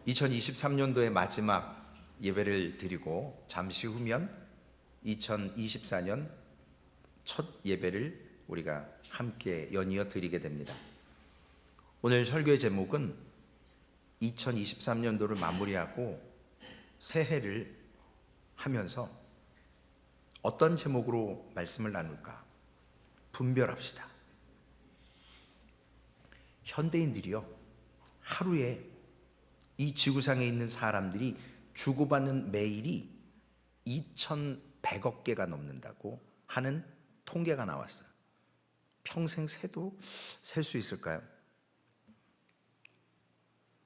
2023년도의 마지막 예배를 드리고 잠시 후면 2024년 첫 예배를 우리가 함께 연이어 드리게 됩니다. 오늘 설교의 제목은 2023년도를 마무리하고 새해를 하면서 어떤 제목으로 말씀을 나눌까? 분별합시다. 현대인들이요, 하루에 이 지구상에 있는 사람들이 주고받는 메일이 2,100억 개가 넘는다고 하는 통계가 나왔어요. 평생 세도 셀 수 있을까요?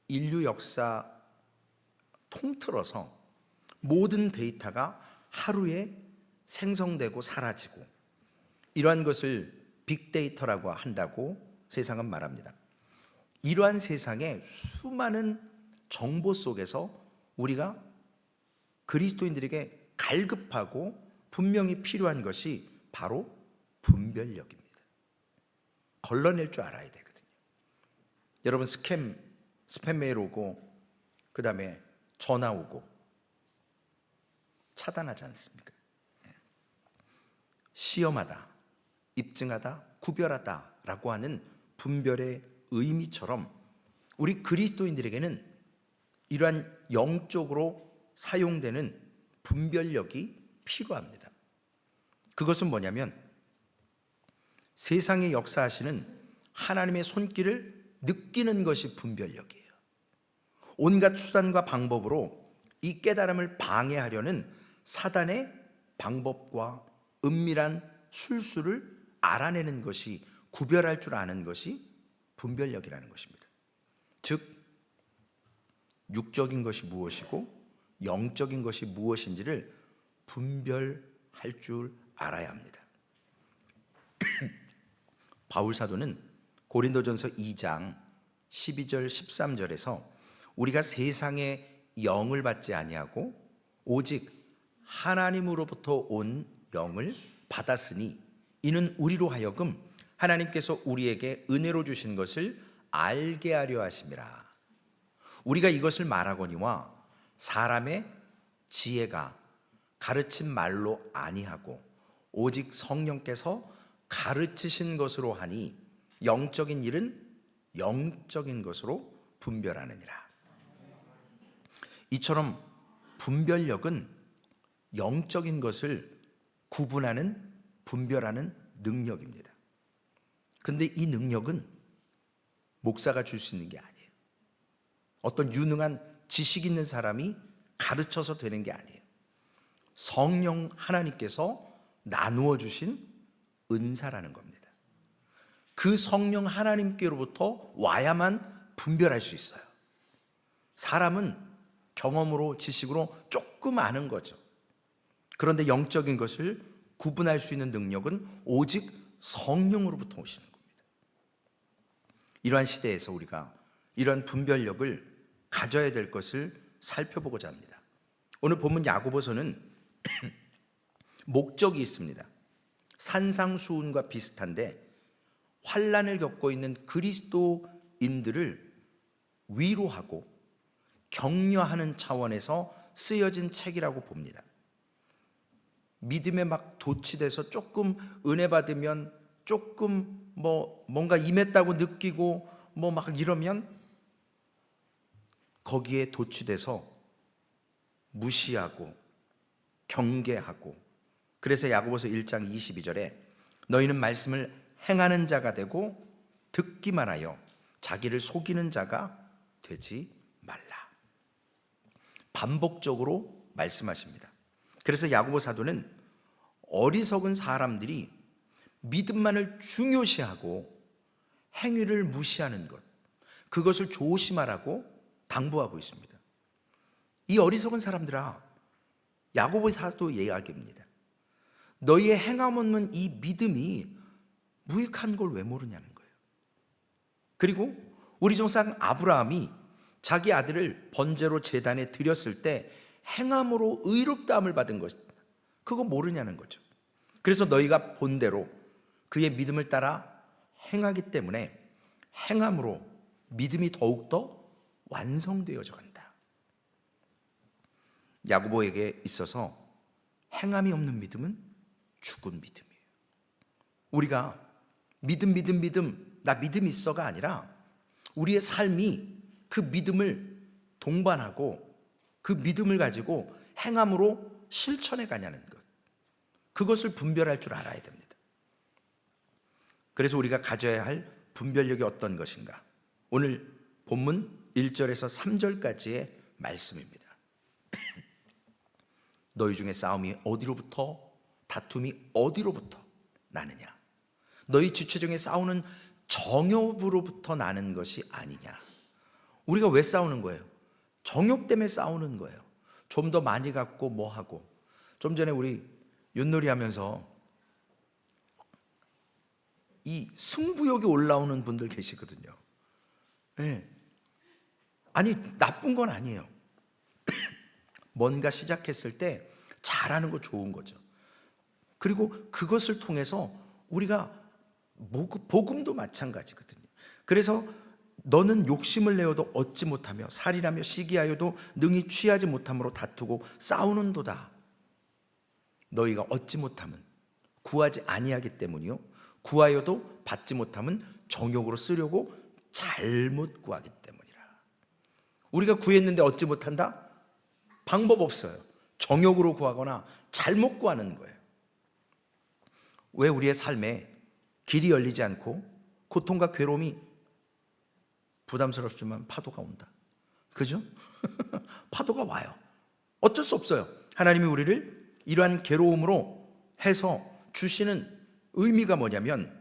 인류 역사 통틀어서 모든 데이터가 하루에 생성되고 사라지고, 이러한 것을 빅데이터라고 한다고 세상은 말합니다. 이러한 세상에 수많은 정보 속에서 우리가 그리스도인들에게 갈급하고 분명히 필요한 것이 바로 분별력입니다. 걸러낼 줄 알아야 되거든요. 여러분, 스팸 메일 오고 그 다음에 전화 오고 차단하지 않습니까? 시험하다, 입증하다, 구별하다 라고 하는 분별의 의미처럼 우리 그리스도인들에게는 이러한 영적으로 사용되는 분별력이 필요합니다. 그것은 뭐냐면 세상에 역사하시는 하나님의 손길을 느끼는 것이 분별력이에요. 온갖 수단과 방법으로 이 깨달음을 방해하려는 사단의 방법과 은밀한 술수를 알아내는 것이, 구별할 줄 아는 것이 분별력이라는 것입니다. 즉, 육적인 것이 무엇이고 영적인 것이 무엇인지를 분별할 줄 알아야 합니다. 바울 사도는 고린도전서 2장 12절 13절에서 우리가 세상의 영을 받지 아니하고 오직 하나님으로부터 온 영을 받았으니 이는 우리로 하여금 하나님께서 우리에게 은혜로 주신 것을 알게 하려 하심이라. 우리가 이것을 말하거니와 사람의 지혜가 가르친 말로 아니하고 오직 성령께서 가르치신 것으로 하니 영적인 일은 영적인 것으로 분별하느니라. 이처럼 분별력은 영적인 것을 구분하는, 분별하는 능력입니다. 근데 이 능력은 목사가 줄 수 있는 게 아니에요. 어떤 유능한 지식 있는 사람이 가르쳐서 되는 게 아니에요. 성령 하나님께서 나누어 주신 은사라는 겁니다. 그 성령 하나님께로부터 와야만 분별할 수 있어요. 사람은 경험으로, 지식으로 조금 아는 거죠. 그런데 영적인 것을 구분할 수 있는 능력은 오직 성령으로부터 오시는 겁니다. 이러한 시대에서 우리가 이러한 분별력을 가져야 될 것을 살펴보고자 합니다. 오늘 본문 야고보서는 목적이 있습니다. 산상수훈과 비슷한데 환난을 겪고 있는 그리스도인들을 위로하고 격려하는 차원에서 쓰여진 책이라고 봅니다. 믿음에 막 도취돼서 조금 은혜 받으면 조금 뭔가 임했다고 느끼고 막 이러면 거기에 도취돼서 무시하고 경계하고, 그래서 야고보서 1장 22절에 너희는 말씀을 행하는 자가 되고 듣기만 하여 자기를 속이는 자가 되지 말라. 반복적으로 말씀하십니다. 그래서 야고보 사도는 어리석은 사람들이 믿음만을 중요시하고 행위를 무시하는 것, 그것을 조심하라고 당부하고 있습니다. 이 어리석은 사람들아, 야고보 사도 이야기입니다. 너희의 행함 없는 이 믿음이 무익한 걸 왜 모르냐는 거예요. 그리고 우리 조상 아브라함이 자기 아들을 번제로 제단에 드렸을 때 행함으로 의롭다함을 받은 것, 그거 모르냐는 거죠. 그래서 너희가 본대로 그의 믿음을 따라 행하기 때문에 행함으로 믿음이 더욱더 완성되어져 간다. 야고보에게 있어서 행함이 없는 믿음은 죽은 믿음이에요. 우리가 믿음 나 믿음 있어가 아니라 우리의 삶이 그 믿음을 동반하고 그 믿음을 가지고 행함으로 실천해 가냐는 것, 그것을 분별할 줄 알아야 됩니다. 그래서 우리가 가져야 할 분별력이 어떤 것인가? 오늘 본문 1절에서 3절까지의 말씀입니다. 너희 중에 싸움이 어디로부터, 다툼이 어디로부터 나느냐? 너희 지체중에 싸우는 정욕으로부터 나는 것이 아니냐? 우리가 왜 싸우는 거예요? 정욕 때문에 싸우는 거예요. 좀 더 많이 갖고 뭐 하고. 좀 전에 우리 윷놀이 하면서 이 승부욕이 올라오는 분들 계시거든요. 네. 아니, 나쁜 건 아니에요. 뭔가 시작했을 때 잘하는 거 좋은 거죠. 그리고 그것을 통해서 우리가 복음도 마찬가지거든요. 그래서 너는 욕심을 내어도 얻지 못하며 살인하며 시기하여도 능히 취하지 못함으로 다투고 싸우는도다. 너희가 얻지 못함은 구하지 아니하기 때문이요, 구하여도 받지 못함은 정욕으로 쓰려고 잘못 구하기 때문이라. 우리가 구했는데 얻지 못한다? 방법 없어요. 정욕으로 구하거나 잘못 구하는 거예요. 왜 우리의 삶에 길이 열리지 않고 고통과 괴로움이, 부담스럽지만 파도가 온다. 그죠? 파도가 와요. 어쩔 수 없어요. 하나님이 우리를 이러한 괴로움으로 해서 주시는 의미가 뭐냐면,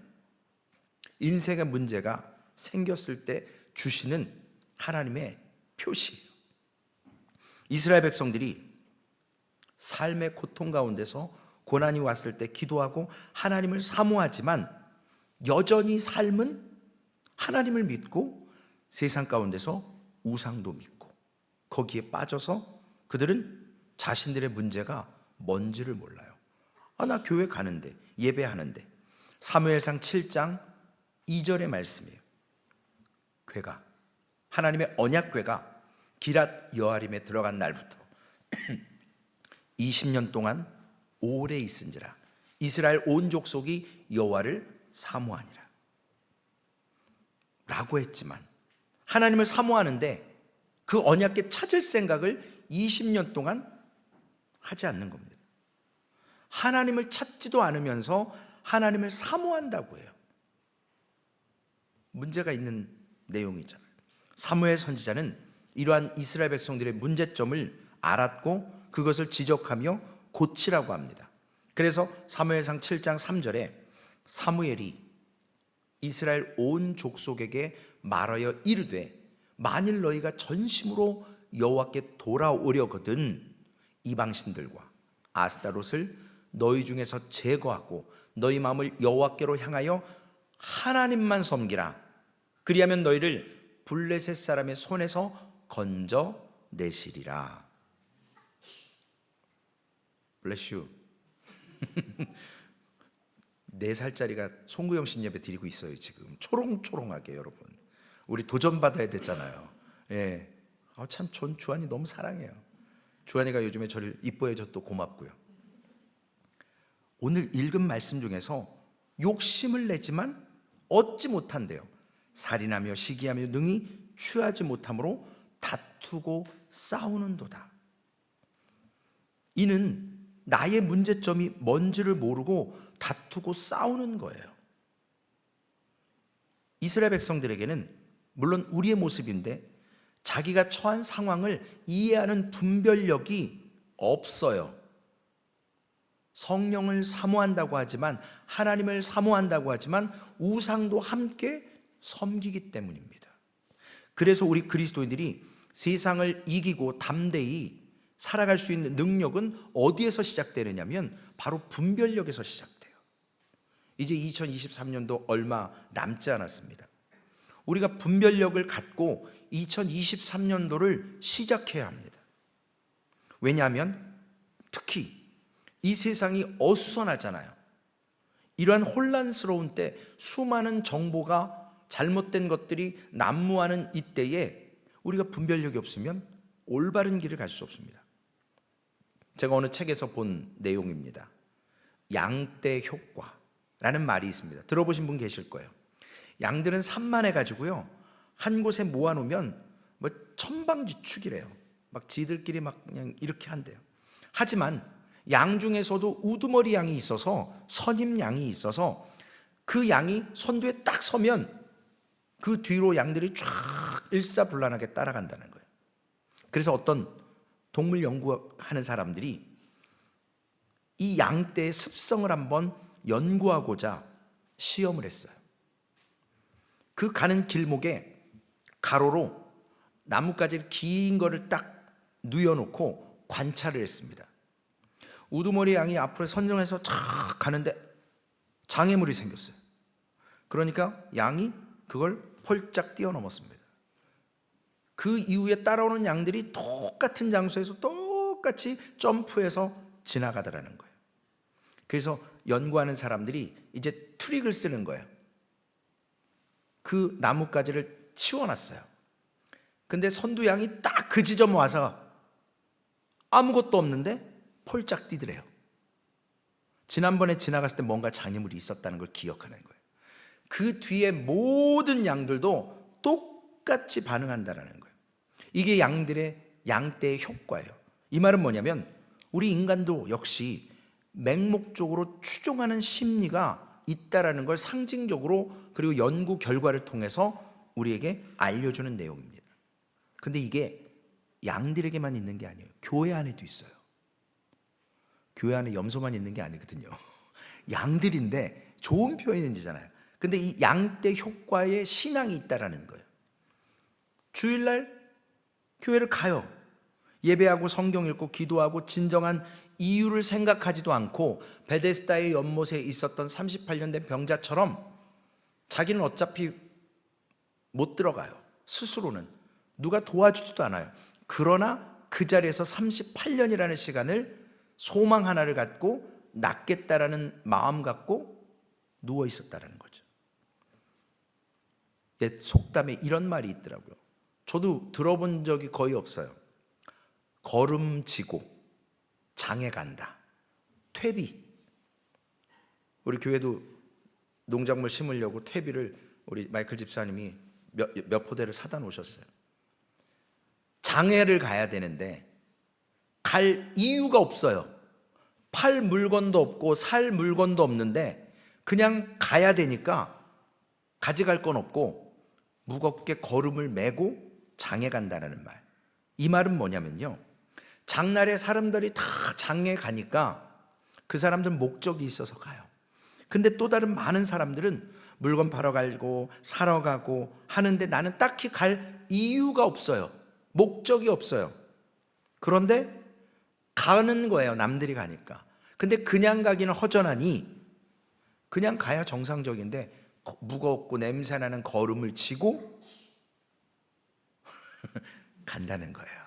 인생의 문제가 생겼을 때 주시는 하나님의 표시예요. 이스라엘 백성들이 삶의 고통 가운데서 고난이 왔을 때 기도하고 하나님을 사모하지만 여전히 삶은 하나님을 믿고 세상 가운데서 우상도 믿고 거기에 빠져서 그들은 자신들의 문제가 뭔지를 몰라요. 나 교회 가는데, 예배하는데. 사무엘상 7장 2절의 말씀이에요. 궤가, 하나님의 언약궤가 기랏 여아림에 들어간 날부터 20년 동안 오래 있은지라 이스라엘 온 족속이 여호와를 사모하니라 라고 했지만, 하나님을 사모하는데 그 언약궤 찾을 생각을 20년 동안 하지 않는 겁니다. 하나님을 찾지도 않으면서 하나님을 사모한다고 해요. 문제가 있는 내용이잖아요. 사무엘 선지자는 이러한 이스라엘 백성들의 문제점을 알았고 그것을 지적하며 고치라고 합니다. 그래서 사무엘상 7장 3절에 사무엘이 이스라엘 온 족속에게 말하여 이르되, 만일 너희가 전심으로 여호와께 돌아오려거든 이방신들과 아스타롯을 너희 중에서 제거하고 너희 마음을 여호와께로 향하여 하나님만 섬기라. 그리하면 너희를 블레셋 사람의 손에서 건져내시리라. Bless you. 4살짜리가 송구영 신 예배 드리고 있어요. 지금 초롱초롱하게. 여러분, 우리 도전받아야 되잖아요. 예. 참 주한이 너무 사랑해요. 주한이가 요즘에 저를 이뻐해줘서 또 고맙고요. 오늘 읽은 말씀 중에서 욕심을 내지만 얻지 못한대요. 살인하며 시기하며 능히 취하지 못함으로 다투고 싸우는도다. 이는 나의 문제점이 뭔지를 모르고 다투고 싸우는 거예요. 이스라엘 백성들에게는 물론 우리의 모습인데 자기가 처한 상황을 이해하는 분별력이 없어요. 성령을 사모한다고 하지만, 하나님을 사모한다고 하지만 우상도 함께 섬기기 때문입니다. 그래서 우리 그리스도인들이 세상을 이기고 담대히 살아갈 수 있는 능력은 어디에서 시작되느냐면 바로 분별력에서 시작돼요. 이제 2023년도 얼마 남지 않았습니다. 우리가 분별력을 갖고 2023년도를 시작해야 합니다. 왜냐하면 특히 이 세상이 어수선하잖아요. 이러한 혼란스러운 때 수많은 정보가, 잘못된 것들이 난무하는 이때에 우리가 분별력이 없으면 올바른 길을 갈 수 없습니다. 제가 어느 책에서 본 내용입니다. 양떼 효과라는 말이 있습니다. 들어보신 분 계실 거예요. 양들은 산만해가지고요, 한 곳에 모아놓으면 뭐 천방지축이래요. 막 지들끼리 막 그냥 이렇게 한대요. 하지만 양 중에서도 우두머리 양이 있어서, 선임 양이 있어서 그 양이 선두에 딱 서면 그 뒤로 양들이 쫙 일사불란하게 따라간다는 거예요. 그래서 어떤 동물 연구하는 사람들이 이 양떼의 습성을 한번 연구하고자 시험을 했어요. 그 가는 길목에 가로로 나뭇가지를 긴 거를 딱 누워놓고 관찰을 했습니다. 우두머리 양이 앞으로 선정해서 쫙 가는데 장애물이 생겼어요. 그러니까 양이 그걸 폴짝 뛰어넘었습니다. 그 이후에 따라오는 양들이 똑같은 장소에서 똑같이 점프해서 지나가더라는 거예요. 그래서 연구하는 사람들이 이제 트릭을 쓰는 거예요. 그 나뭇가지를 치워놨어요. 근데 선두양이 딱 그 지점 와서 아무것도 없는데 폴짝 뛰더래요. 지난번에 지나갔을 때 뭔가 장애물이 있었다는 걸 기억하는 거예요. 그 뒤에 모든 양들도 똑같이 반응한다는 거예요. 이게 양떼의 효과예요. 이 말은 뭐냐면 우리 인간도 역시 맹목적으로 추종하는 심리가 있다라는 걸 상징적으로, 그리고 연구 결과를 통해서 우리에게 알려주는 내용입니다. 근데 이게 양들에게만 있는 게 아니에요. 교회 안에도 있어요. 교회 안에 염소만 있는 게 아니거든요. 양들인데 좋은 표현이잖아요. 근데 이 양떼 효과에 신앙이 있다라는 거예요. 주일날 교회를 가요. 예배하고 성경 읽고 기도하고 진정한 이유를 생각하지도 않고 베데스다의 연못에 있었던 38년 된 병자처럼 자기는 어차피 못 들어가요. 스스로는 누가 도와주지도 않아요. 그러나 그 자리에서 38년이라는 시간을 소망 하나를 갖고 낫겠다라는 마음 갖고 누워 있었다라는 거죠. 옛 속담에 이런 말이 있더라고요. 저도 들어본 적이 거의 없어요. 걸음지고 장에 간다. 퇴비. 우리 교회도 농작물 심으려고 퇴비를 우리 마이클 집사님이 몇 포대를 사다 놓으셨어요. 장애를 가야 되는데 갈 이유가 없어요. 팔 물건도 없고 살 물건도 없는데 그냥 가야 되니까 가져갈 건 없고 무겁게 걸음을 메고 장에 간다는 말. 이 말은 뭐냐면요, 장날에 사람들이 다 장에 가니까 그 사람들은 목적이 있어서 가요. 근데 또 다른 많은 사람들은 물건 팔아 가고 사러 가고 하는데 나는 딱히 갈 이유가 없어요. 목적이 없어요. 그런데 가는 거예요. 남들이 가니까. 근데 그냥 가기는 허전하니 그냥 가야 정상적인데 무겁고 냄새나는 걸음을 치고 간다는 거예요.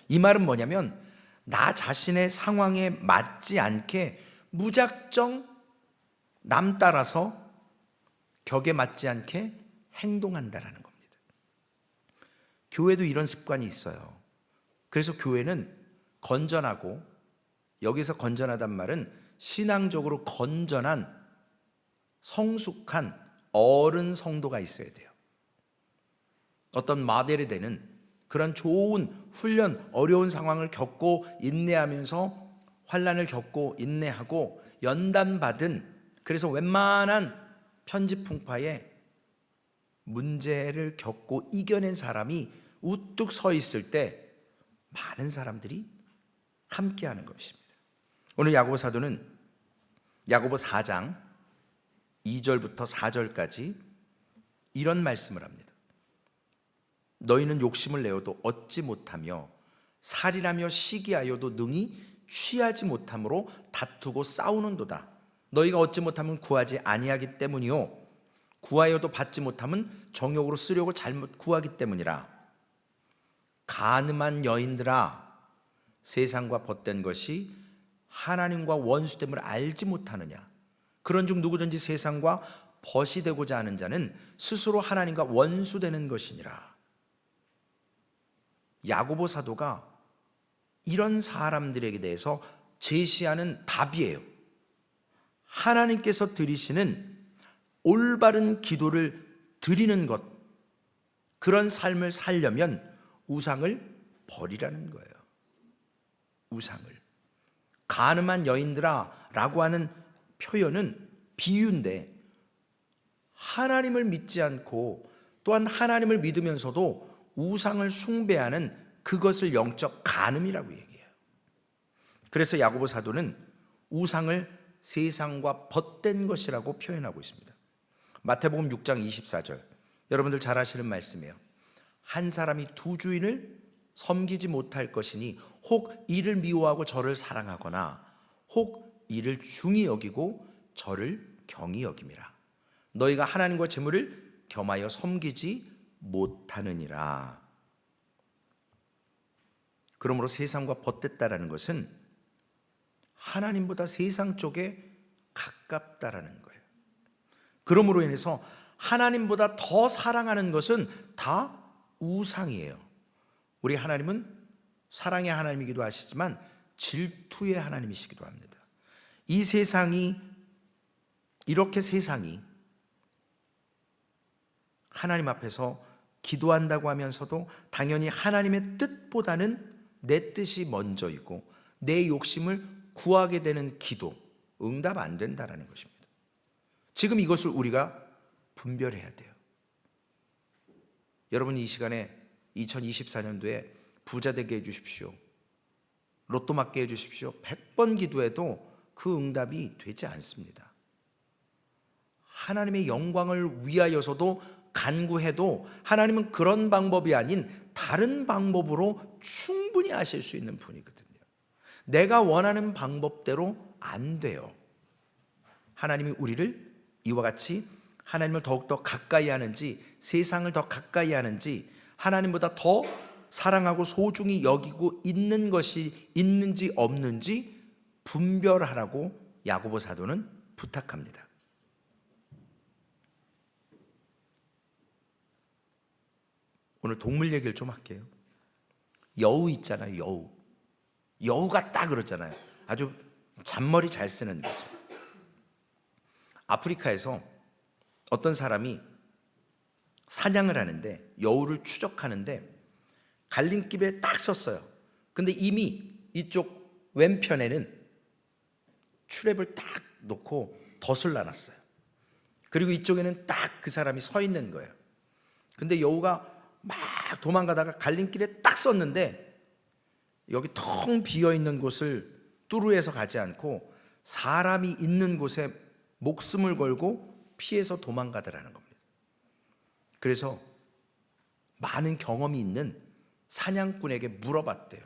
이 말은 뭐냐면 나 자신의 상황에 맞지 않게 무작정 남 따라서 격에 맞지 않게 행동한다라는 겁니다. 교회도 이런 습관이 있어요. 그래서 교회는 건전하고, 여기서 건전하단 말은 신앙적으로 건전한 성숙한 어른 성도가 있어야 돼요. 어떤 모델이 되는 그런 좋은 훈련, 어려운 상황을 겪고 인내하면서 환난을 겪고 인내하고 연단받은, 그래서 웬만한 편지풍파에 문제를 겪고 이겨낸 사람이 우뚝 서 있을 때 많은 사람들이 함께하는 것입니다. 오늘 야고보 사도는 야고보 4장 2절부터 4절까지 이런 말씀을 합니다. 너희는 욕심을 내어도 얻지 못하며 살인하며 시기하여도 능히 취하지 못함으로 다투고 싸우는도다. 너희가 얻지 못하면 구하지 아니하기 때문이요 구하여도 받지 못하면 정욕으로 쓰려고 잘못 구하기 때문이라. 간음한 여인들아, 세상과 벗된 것이 하나님과 원수됨을 알지 못하느냐. 그런즉 누구든지 세상과 벗이 되고자 하는 자는 스스로 하나님과 원수되는 것이니라. 야고보 사도가 이런 사람들에게 대해서 제시하는 답이에요. 하나님께서 드리시는 올바른 기도를 드리는 것, 그런 삶을 살려면 우상을 버리라는 거예요. 우상을. 가늠한 여인들아 라고 하는 표현은 비유인데, 하나님을 믿지 않고 또한 하나님을 믿으면서도 우상을 숭배하는 그것을 영적 간음이라고 얘기해요. 그래서 야고보 사도는 우상을 세상과 벗된 것이라고 표현하고 있습니다. 마태복음 6장 24절, 여러분들 잘 아시는 말씀이에요. 한 사람이 두 주인을 섬기지 못할 것이니 혹 이를 미워하고 저를 사랑하거나 혹 이를 중히 여기고 저를 경히 여김이라. 너희가 하나님과 재물을 겸하여 섬기지 못하느니라. 그러므로 세상과 벗됐다라는 것은 하나님보다 세상 쪽에 가깝다라는 거예요. 그러므로 인해서 하나님보다 더 사랑하는 것은 다 우상이에요. 우리 하나님은 사랑의 하나님이기도 하시지만 질투의 하나님이시기도 합니다. 이 세상이, 이렇게 세상이 하나님 앞에서 기도한다고 하면서도 당연히 하나님의 뜻보다는 내 뜻이 먼저이고 내 욕심을 구하게 되는 기도, 응답 안 된다라는 것입니다. 지금 이것을 우리가 분별해야 돼요. 여러분, 이 시간에 2024년도에 부자 되게 해주십시오, 로또 맞게 해주십시오, 100번 기도해도 그 응답이 되지 않습니다. 하나님의 영광을 위하여서도 간구해도 하나님은 그런 방법이 아닌 다른 방법으로 충분히 하실 수 있는 분이거든요. 내가 원하는 방법대로 안 돼요. 하나님이 우리를 이와 같이 하나님을 더욱더 가까이 하는지, 세상을 더 가까이 하는지, 하나님보다 더 사랑하고 소중히 여기고 있는 것이 있는지 없는지 분별하라고 야고보 사도는 부탁합니다. 오늘 동물 얘기를 좀 할게요. 여우 있잖아요. 여우. 여우가 딱 그러잖아요. 아주 잔머리 잘 쓰는 거죠. 아프리카에서 어떤 사람이 사냥을 하는데 여우를 추적하는데 갈림길에 딱 섰어요. 근데 이미 이쪽 왼편에는 트랩을 딱 놓고 덫을 놔놨어요. 그리고 이쪽에는 딱 그 사람이 서 있는 거예요. 근데 여우가 막 도망가다가 갈림길에 딱 섰는데 여기 텅 비어있는 곳을 뚜루해서 가지 않고 사람이 있는 곳에 목숨을 걸고 피해서 도망가더라는 겁니다. 그래서 많은 경험이 있는 사냥꾼에게 물어봤대요.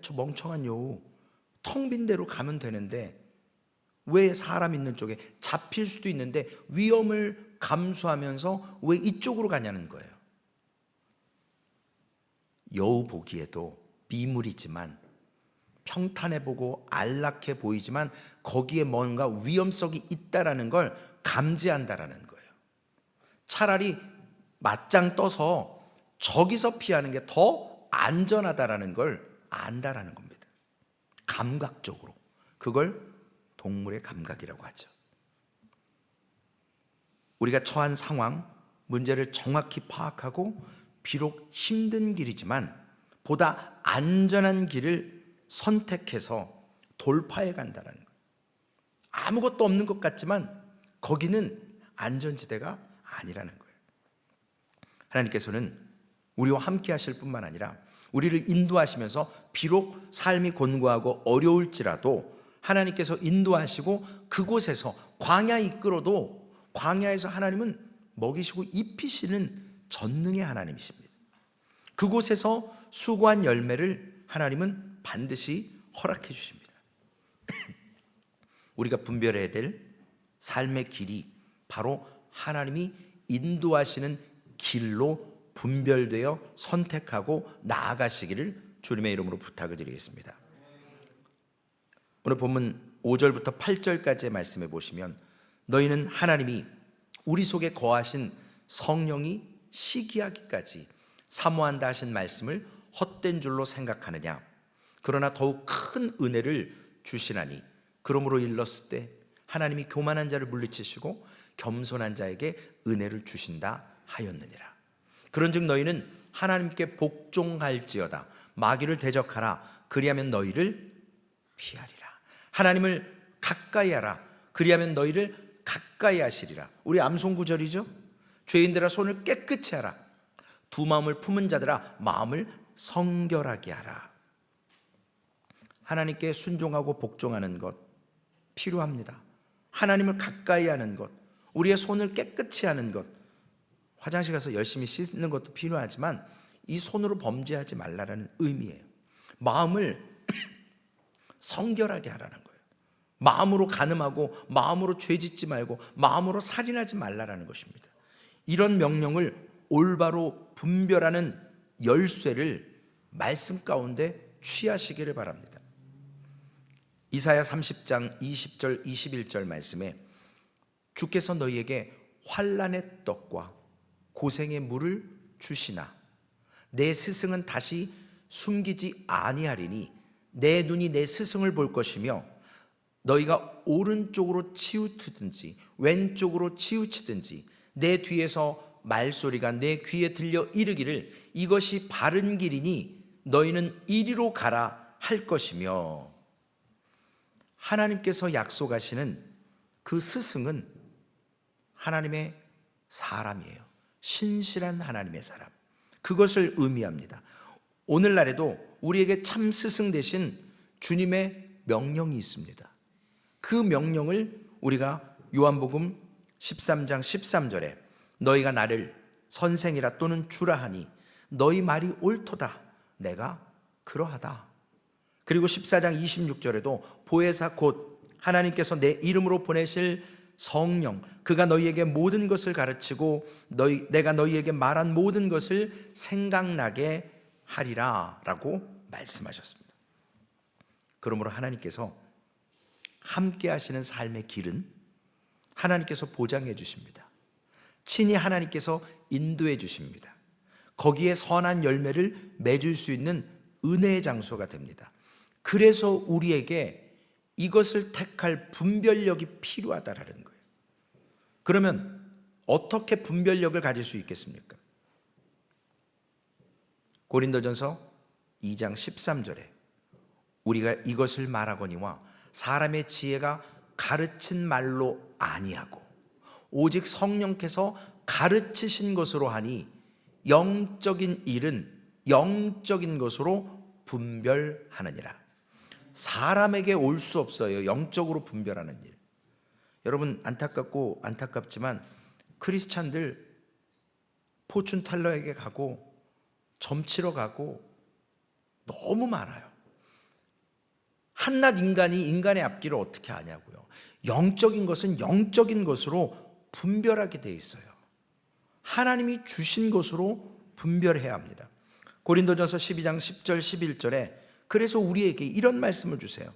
저 멍청한 여우, 텅 빈 데로 가면 되는데 왜 사람 있는 쪽에, 잡힐 수도 있는데 위험을 감수하면서 왜 이쪽으로 가냐는 거예요. 여우 보기에도 미물이지만, 평탄해 보고 안락해 보이지만 거기에 뭔가 위험성이 있다라는 걸 감지한다라는 거예요. 차라리 맞짱 떠서 저기서 피하는 게 더 안전하다라는 걸 안다라는 겁니다. 감각적으로. 그걸 동물의 감각이라고 하죠. 우리가 처한 상황, 문제를 정확히 파악하고 비록 힘든 길이지만 보다 안전한 길을 선택해서 돌파해 간다는 거예요. 아무것도 없는 것 같지만 거기는 안전지대가 아니라는 거예요. 하나님께서는 우리와 함께 하실 뿐만 아니라 우리를 인도하시면서 비록 삶이 곤고하고 어려울지라도 하나님께서 인도하시고 그곳에서 광야 이끌어도 광야에서 하나님은 먹이시고 입히시는 전능의 하나님이십니다. 그곳에서 수고한 열매를 하나님은 반드시 허락해 주십니다. 우리가 분별해야 될 삶의 길이 바로 하나님이 인도하시는 길로 분별되어 선택하고 나아가시기를 주님의 이름으로 부탁을 드리겠습니다. 오늘 본문 5절부터 8절까지의 말씀에 보시면, 너희는 하나님이 우리 속에 거하신 성령이 시기하기까지 사모한다 하신 말씀을 헛된 줄로 생각하느냐? 그러나 더욱 큰 은혜를 주시나니 그러므로 일렀을 때 하나님이 교만한 자를 물리치시고 겸손한 자에게 은혜를 주신다 하였느니라. 그런즉 너희는 하나님께 복종할지어다. 마귀를 대적하라. 그리하면 너희를 피하리라. 하나님을 가까이 하라. 그리하면 너희를 가까이 하시리라. 우리 암송 구절이죠. 죄인들아 손을 깨끗이 하라. 두 마음을 품은 자들아 마음을 성결하게 하라. 하나님께 순종하고 복종하는 것 필요합니다. 하나님을 가까이 하는 것, 우리의 손을 깨끗이 하는 것, 화장실 가서 열심히 씻는 것도 필요하지만 이 손으로 범죄하지 말라는 의미예요. 마음을 성결하게 하라는 거예요. 마음으로 간음하고 마음으로 죄짓지 말고 마음으로 살인하지 말라는 것입니다. 이런 명령을 올바로 분별하는 열쇠를 말씀 가운데 취하시기를 바랍니다. 이사야 30장 20절 21절 말씀에 주께서 너희에게 환난의 떡과 고생의 물을 주시나 내 스승은 다시 숨기지 아니하리니 내 눈이 내 스승을 볼 것이며 너희가 오른쪽으로 치우치든지 왼쪽으로 치우치든지 내 뒤에서 말소리가 내 귀에 들려 이르기를 이것이 바른 길이니 너희는 이리로 가라 할 것이며, 하나님께서 약속하시는 그 스승은 하나님의 사람이에요. 신실한 하나님의 사람, 그것을 의미합니다. 오늘날에도 우리에게 참 스승 되신 주님의 명령이 있습니다. 그 명령을 우리가 요한복음 13장 13절에 너희가 나를 선생이라 또는 주라 하니 너희 말이 옳도다 내가 그러하다. 그리고 14장 26절에도 보혜사 곧 하나님께서 내 이름으로 보내실 성령 그가 너희에게 모든 것을 가르치고 내가 너희에게 말한 모든 것을 생각나게 하리라 라고 말씀하셨습니다. 그러므로 하나님께서 함께 하시는 삶의 길은 하나님께서 보장해 주십니다. 친히 하나님께서 인도해 주십니다. 거기에 선한 열매를 맺을 수 있는 은혜의 장소가 됩니다. 그래서 우리에게 이것을 택할 분별력이 필요하다라는 거예요. 그러면 어떻게 분별력을 가질 수 있겠습니까? 고린도전서 2장 13절에 우리가 이것을 말하거니와 사람의 지혜가 가르친 말로 아니하고 오직 성령께서 가르치신 것으로 하니 영적인 일은 영적인 것으로 분별하느니라. 사람에게 올 수 없어요. 영적으로 분별하는 일. 여러분 안타깝고 안타깝지만 크리스찬들 포춘텔러에게 가고 점치러 가고 너무 많아요. 한낱 인간이 인간의 앞길을 어떻게 아냐고요. 영적인 것은 영적인 것으로 분별하게 돼 있어요. 하나님이 주신 것으로 분별해야 합니다. 고린도전서 12장 10절 11절에 그래서 우리에게 이런 말씀을 주세요.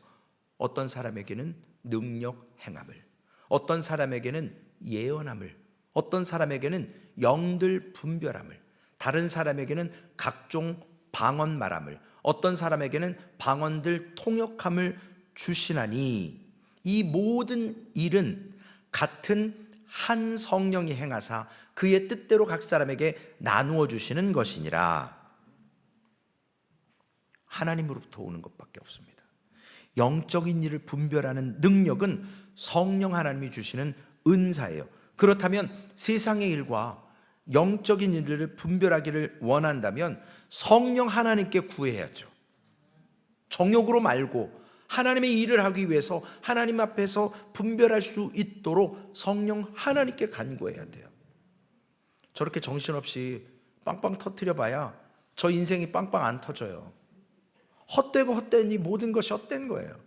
어떤 사람에게는 능력 행함을, 어떤 사람에게는 예언함을, 어떤 사람에게는 영들 분별함을, 다른 사람에게는 각종 방언 말함을, 어떤 사람에게는 방언들 통역함을 주시나니 이 모든 일은 같은 한 성령이 행하사 그의 뜻대로 각 사람에게 나누어 주시는 것이니라. 하나님으로부터 오는 것밖에 없습니다. 영적인 일을 분별하는 능력은 성령 하나님이 주시는 은사예요. 그렇다면 세상의 일과 영적인 일들을 분별하기를 원한다면 성령 하나님께 구해야죠. 정욕으로 말고 하나님의 일을 하기 위해서 하나님 앞에서 분별할 수 있도록 성령 하나님께 간구해야 돼요. 저렇게 정신없이 빵빵 터뜨려 봐야 저 인생이 빵빵 안 터져요. 헛되고 헛된 이 모든 것이 헛된 거예요.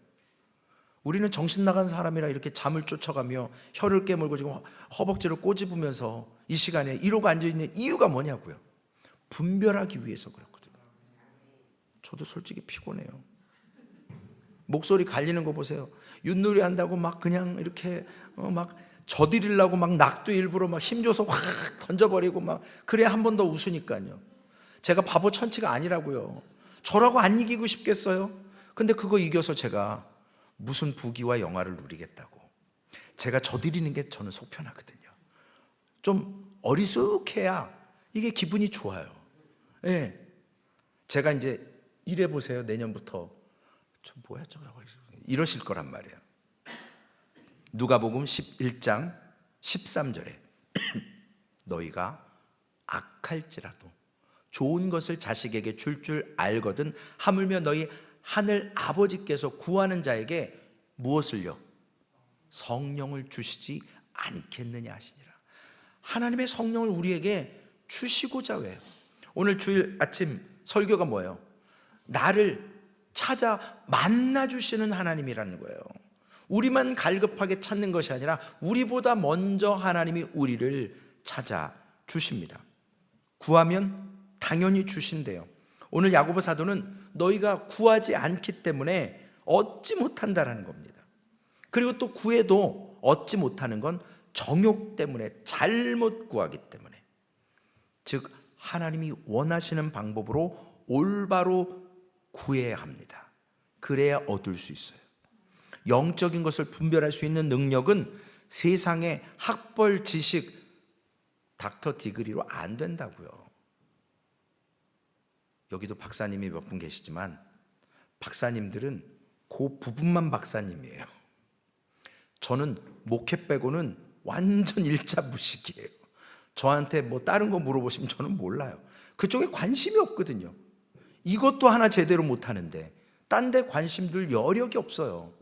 우리는 정신 나간 사람이라 이렇게 잠을 쫓아가며 혀를 깨물고 지금 허벅지를 꼬집으면서 이 시간에 이러고 앉아있는 이유가 뭐냐고요. 분별하기 위해서 그렇거든요. 저도 솔직히 피곤해요. 목소리 갈리는 거 보세요. 윷놀이 한다고 막 그냥 이렇게 막 저드리려고 막 낙도 일부러 막 힘줘서 확 던져버리고 막 그래야 한 번 더 웃으니까요. 제가 바보 천치가 아니라고요. 저라고 안 이기고 싶겠어요? 근데 그거 이겨서 제가 무슨 부귀와 영화를 누리겠다고. 제가 져드리는 게 저는 속편하거든요. 좀 어리숙해야 이게 기분이 좋아요. 예. 제가 이제 이래 보세요. 내년부터 저 뭐야 저거 이러실 거란 말이에요. 누가복음 11장 13절에 너희가 악할지라도 좋은 것을 자식에게 줄 알거든 하물며 너희 하늘 아버지께서 구하는 자에게 무엇을요? 성령을 주시지 않겠느냐 하시니라. 하나님의 성령을 우리에게 주시고자 해요. 오늘 주일 아침 설교가 뭐예요? 나를 찾아 만나주시는 하나님이라는 거예요. 우리만 갈급하게 찾는 것이 아니라 우리보다 먼저 하나님이 우리를 찾아주십니다. 구하면 당연히 주신대요. 오늘 야고보 사도는 너희가 구하지 않기 때문에 얻지 못한다라는 겁니다. 그리고 또 구해도 얻지 못하는 건 정욕 때문에, 잘못 구하기 때문에. 즉 하나님이 원하시는 방법으로 올바로 구해야 합니다. 그래야 얻을 수 있어요. 영적인 것을 분별할 수 있는 능력은 세상의 학벌, 지식, 닥터 디그리로 안 된다고요. 여기도 박사님이 몇 분 계시지만 박사님들은 그 부분만 박사님이에요. 저는 목회 빼고는 완전 일자 무식이에요. 저한테 뭐 다른 거 물어보시면 저는 몰라요. 그쪽에 관심이 없거든요. 이것도 하나 제대로 못하는데 딴 데 관심 둘 여력이 없어요.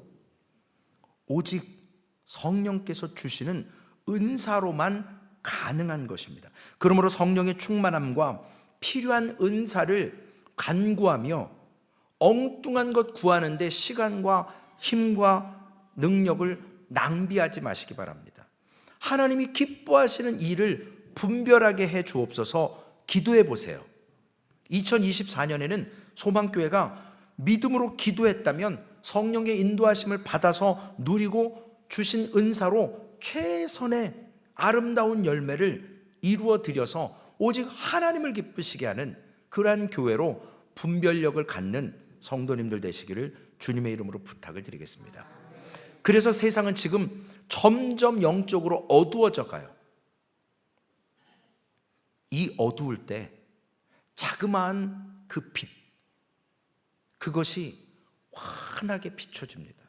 오직 성령께서 주시는 은사로만 가능한 것입니다. 그러므로 성령의 충만함과 필요한 은사를 간구하며 엉뚱한 것 구하는데 시간과 힘과 능력을 낭비하지 마시기 바랍니다. 하나님이 기뻐하시는 일을 분별하게 해 주옵소서. 기도해 보세요. 2024년에는 소망교회가 믿음으로 기도했다면 성령의 인도하심을 받아서 누리고 주신 은사로 최선의 아름다운 열매를 이루어 드려서 오직 하나님을 기쁘시게 하는 그러한 교회로 분별력을 갖는 성도님들 되시기를 주님의 이름으로 부탁을 드리겠습니다. 그래서 세상은 지금 점점 영적으로 어두워져 가요. 이 어두울 때 자그마한 그 빛, 그것이 환하게 비춰집니다.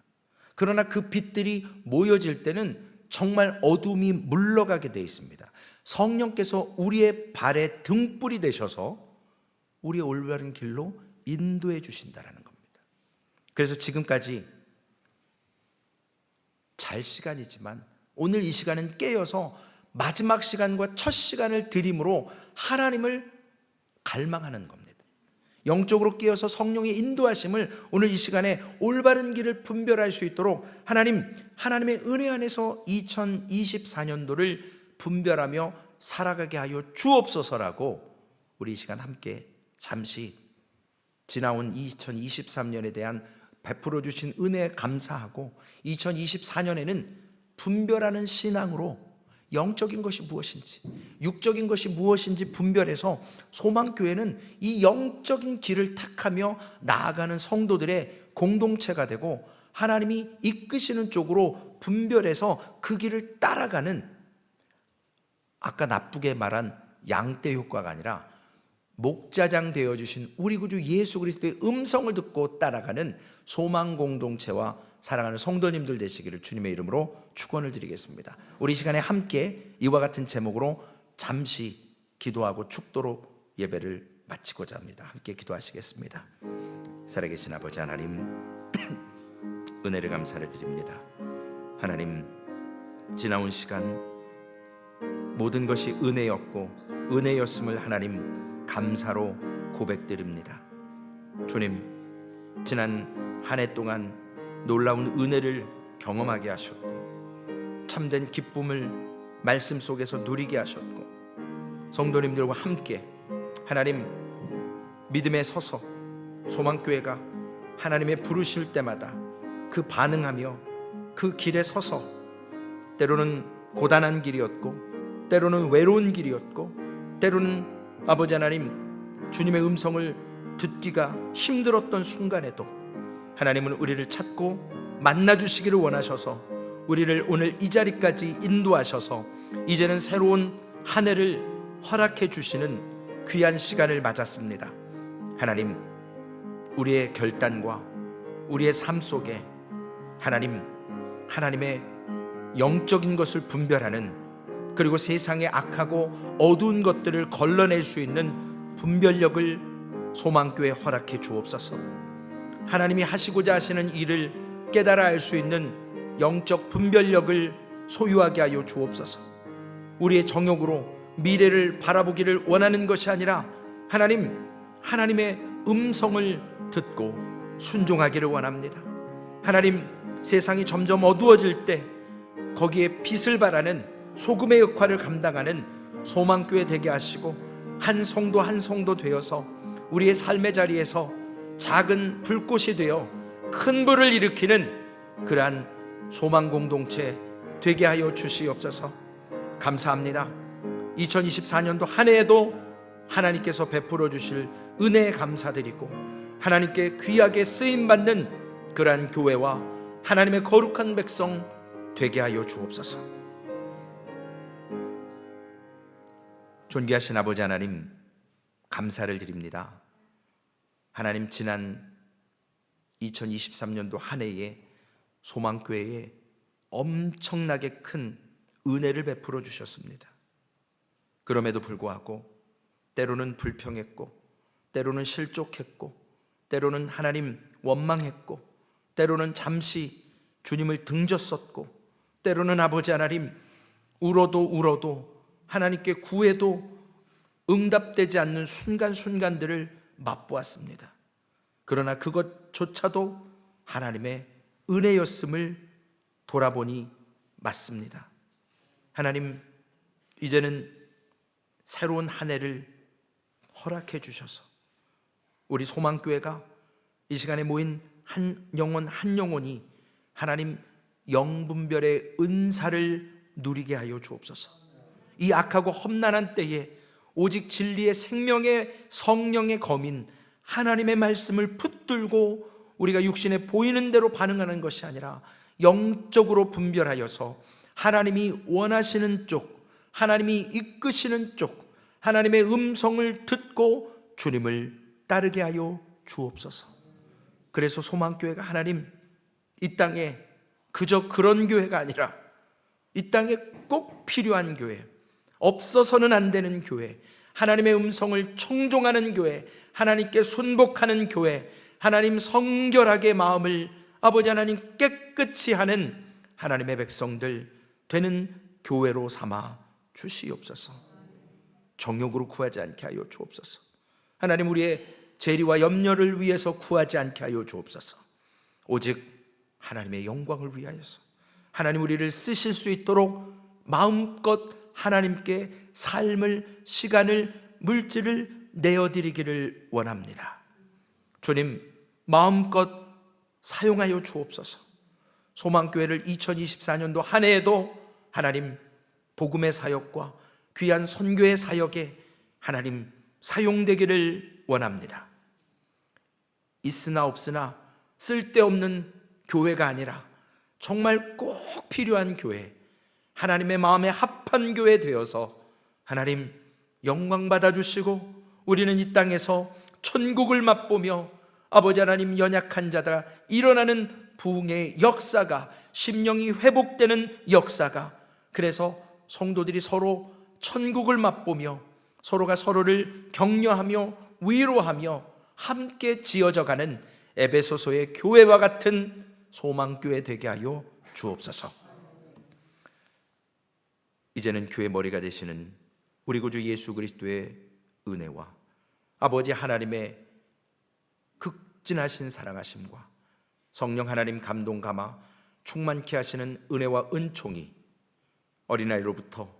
그러나 그 빛들이 모여질 때는 정말 어둠이 물러가게 되어 있습니다. 성령께서 우리의 발에 등불이 되셔서 우리의 올바른 길로 인도해 주신다는 겁니다. 그래서 지금까지 잘 시간이지만 오늘 이 시간은 깨어서 마지막 시간과 첫 시간을 드림으로 하나님을 갈망하는 겁니다. 영적으로 깨어서 성령의 인도하심을 오늘 이 시간에 올바른 길을 분별할 수 있도록 하나님의 은혜 안에서 2024년도를 분별하며 살아가게 하여 주옵소서라고 우리 이 시간 함께 잠시 지나온 2023년에 대한 베풀어 주신 은혜에 감사하고 2024년에는 분별하는 신앙으로 영적인 것이 무엇인지 육적인 것이 무엇인지 분별해서 소망교회는 이 영적인 길을 택하며 나아가는 성도들의 공동체가 되고 하나님이 이끄시는 쪽으로 분별해서 그 길을 따라가는, 아까 나쁘게 말한 양떼 효과가 아니라 목자장 되어주신 우리 구주 예수 그리스도의 음성을 듣고 따라가는 소망 공동체와 사랑하는 성도님들 되시기를 주님의 이름으로 축원을 드리겠습니다. 우리 이 시간에 함께 이와 같은 제목으로 잠시 기도하고 축도로 예배를 마치고자 합니다. 함께 기도하시겠습니다. 살아계신 아버지 하나님, 은혜를 감사를 드립니다. 하나님, 지나온 시간 모든 것이 은혜였고 은혜였음을 하나님 감사로 고백드립니다. 주님, 지난 한 해 동안 놀라운 은혜를 경험하게 하셨고 참된 기쁨을 말씀 속에서 누리게 하셨고 성도님들과 함께 하나님 믿음에 서서 소망교회가 하나님의 부르실 때마다 그 반응하며 그 길에 서서 때로는 고단한 길이었고 때로는 외로운 길이었고 때로는 아버지 하나님 주님의 음성을 듣기가 힘들었던 순간에도 하나님은 우리를 찾고 만나주시기를 원하셔서 우리를 오늘 이 자리까지 인도하셔서 이제는 새로운 한 해를 허락해 주시는 귀한 시간을 맞았습니다. 하나님, 우리의 결단과 우리의 삶 속에 하나님의 영적인 것을 분별하는, 그리고 세상의 악하고 어두운 것들을 걸러낼 수 있는 분별력을 소망교회에 허락해 주옵소서. 하나님이 하시고자 하시는 일을 깨달아 알 수 있는 영적 분별력을 소유하게 하여 주옵소서. 우리의 정욕으로 미래를 바라보기를 원하는 것이 아니라 하나님의 음성을 듣고 순종하기를 원합니다. 하나님, 세상이 점점 어두워질 때 거기에 빛을 발하는 소금의 역할을 감당하는 소망교회 되게 하시고, 한 성도 한 성도 되어서 우리의 삶의 자리에서 작은 불꽃이 되어 큰 불을 일으키는 그러한 소망 공동체 되게 하여 주시옵소서. 감사합니다. 2024년도 한 해에도 하나님께서 베풀어 주실 은혜에 감사드리고, 하나님께 귀하게 쓰임받는 그러한 교회와 하나님의 거룩한 백성 되게 하여 주옵소서. 존귀하신 아버지 하나님, 감사를 드립니다. 하나님, 지난 2023년도 한 해에 소망교회에 엄청나게 큰 은혜를 베풀어 주셨습니다. 그럼에도 불구하고 때로는 불평했고, 때로는 실족했고, 때로는 하나님 원망했고, 때로는 잠시 주님을 등졌었고, 때로는 아버지 하나님 울어도 하나님께 구해도 응답되지 않는 순간순간들을 맛보았습니다. 그러나 그것조차도 하나님의 은혜였음을 돌아보니 맞습니다. 하나님, 이제는 새로운 한 해를 허락해 주셔서 우리 소망교회가 이 시간에 모인 한 영혼이 하나님 영분별의 은사를 누리게 하여 주옵소서. 이 악하고 험난한 때에 오직 진리의 생명의 성령의 검인 하나님의 말씀을 붙들고 우리가 육신에 보이는 대로 반응하는 것이 아니라 영적으로 분별하여서 하나님이 원하시는 쪽, 하나님이 이끄시는 쪽, 하나님의 음성을 듣고 주님을 따르게 하여 주옵소서. 그래서 소망교회가 하나님, 이 땅에 그저 그런 교회가 아니라 이 땅에 꼭 필요한 교회, 없어서는 안 되는 교회, 하나님의 음성을 청종하는 교회, 하나님께 순복하는 교회, 하나님 성결하게 마음을 아버지 하나님 깨끗이 하는 하나님의 백성들 되는 교회로 삼아 주시옵소서. 정욕으로 구하지 않게 하여 주옵소서. 하나님, 우리의 재리와 염려를 위해서 구하지 않게 하여 주옵소서. 오직 하나님의 영광을 위하여서 하나님 우리를 쓰실 수 있도록 마음껏 하나님께 삶을, 시간을, 물질을 내어드리기를 원합니다. 주님, 마음껏 사용하여 주옵소서. 소망교회를 2024년도 한 해에도 하나님 복음의 사역과 귀한 선교의 사역에 하나님 사용되기를 원합니다. 있으나 없으나 쓸데없는 교회가 아니라 정말 꼭 필요한 교회, 하나님의 마음에 합한 교회 되어서 하나님 영광 받아주시고, 우리는 이 땅에서 천국을 맛보며 아버지 하나님 연약한 자다 일어나는 부흥의 역사가, 심령이 회복되는 역사가, 그래서 성도들이 서로 천국을 맛보며 서로가 서로를 격려하며 위로하며 함께 지어져가는 에베소서의 교회와 같은 소망교회 되게 하여 주옵소서. 이제는 교회 머리가 되시는 우리 구주 예수 그리스도의 은혜와 아버지 하나님의 극진하신 사랑하심과 성령 하나님 감동 감화 충만케 하시는 은혜와 은총이 어린아이로부터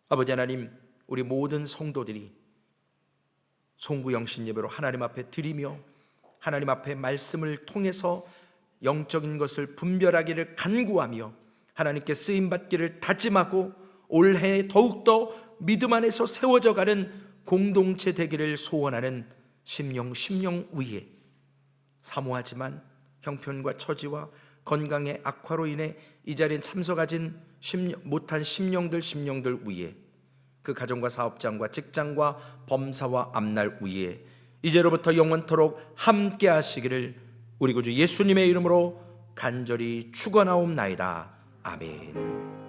아버지 하나님 우리 모든 성도들이 송구영신 예배로 하나님 앞에 드리며 하나님 앞에 말씀을 통해서 영적인 것을 분별하기를 간구하며 하나님께 쓰임받기를 다짐하고 올해 더욱더 믿음 안에서 세워져가는 공동체 되기를 소원하는 심령 위에 사모하지만 형편과 처지와 건강의 악화로 인해 이 자리에 참석하지 못한 심령들 위에, 그 가정과 사업장과 직장과 범사와 앞날 위에 이제로부터 영원토록 함께 하시기를 우리 구주 예수님의 이름으로 간절히 축원하옵나이다. 아멘.